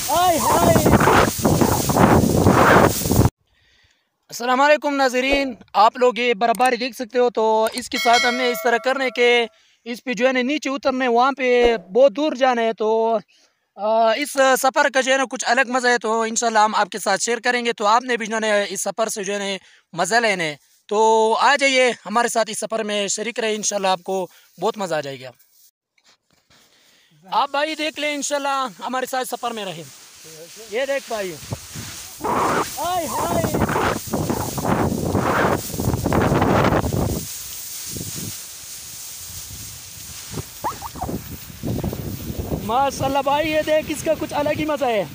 हाय हाय। अस्सलाम वालेकुम नाज़रीन, आप लोग ये बर्फ़बारी देख सकते हो। तो इसके साथ हमें इस तरह करने के इस पे जो है ना नीचे उतरने, वहाँ पे बहुत दूर जाना है। तो इस सफ़र का जो है ना कुछ अलग मज़ा है, तो इंशाल्लाह हम आपके साथ शेयर करेंगे। तो आपने भी जो है इस सफ़र से जो है ना मज़ा लेना है, तो आ जाइए हमारे साथ इस सफ़र में शरीक रहे। इंशाल्लाह आपको बहुत मज़ा आ जाएगा। आप भाई देख लें, इंशाल्लाह हमारे साथ सफ़र में रहें। ये देख भाई, हाय हाय। माशाल्लाह भाई, ये देख, इसका कुछ अलग ही मज़ा है।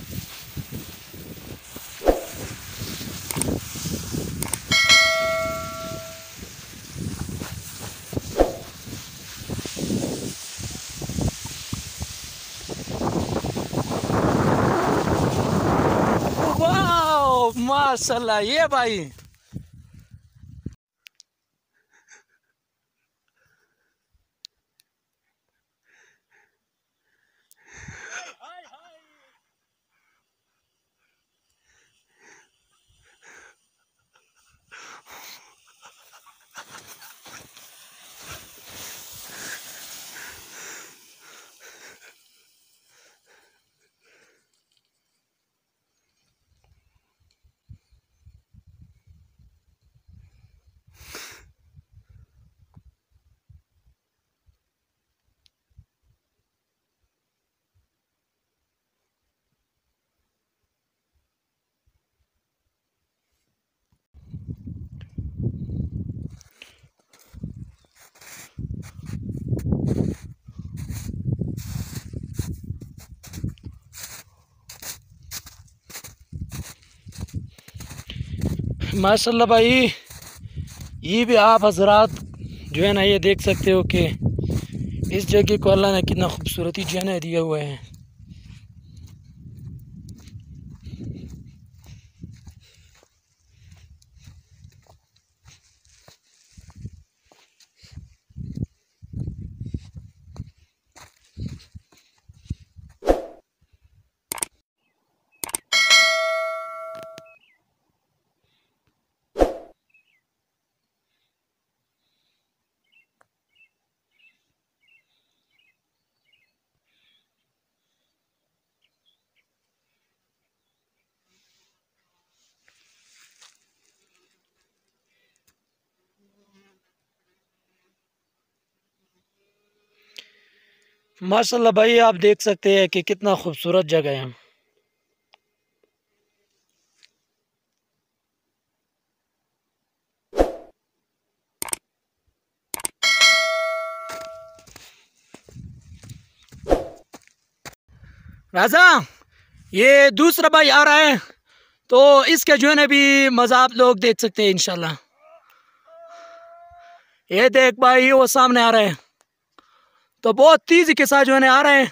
वाह माशाल्लाह, ये भाई माशाल्लाह भाई, ये भी आप हजरात जो है ना ये देख सकते हो कि इस जगह को अल्लाह ने कितना खूबसूरती जो है ना दिया हुआ है। माशाल्लाह भाई, आप देख सकते हैं कि कितना खूबसूरत जगह है। राजा, ये दूसरा भाई आ रहा है, तो इसका जो है ना भी मज़ा आप लोग देख सकते हैं इंशाल्लाह। ये देख भाई, वो सामने आ रहा है, तो बहुत तेजी के साथ जो है ना आ रहा है।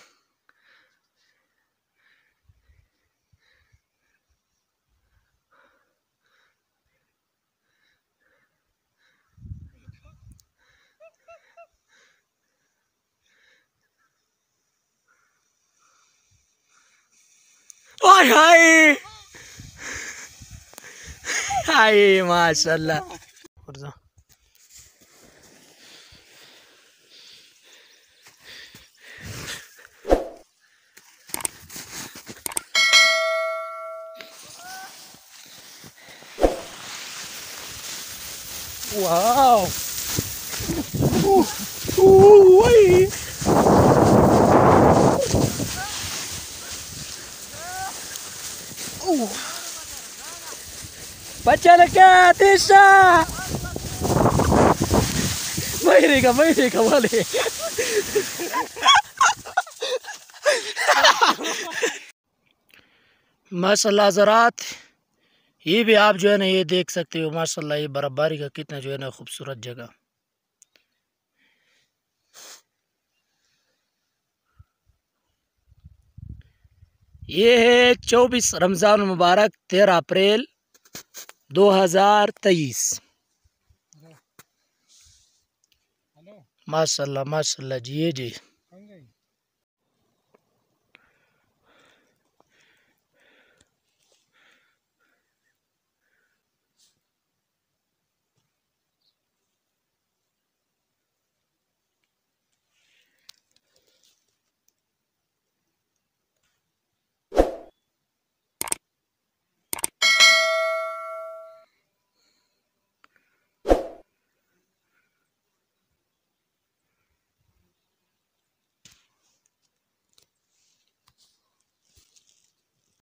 ओए हाय हाय माशाल्लाह। वाओ, वही बच्चा लगा दिशा वही वाले। माशाल्लाह ज़रात, ये भी आप जो है ना ये देख सकते हो। माशाल्लाह, ये बर्फबारी का कितना जो है ना खूबसूरत जगह। ये है 24 रमज़ान मुबारक 13 अप्रैल 2023। माशाल्लाह माशाल्लाह जी, ये जी।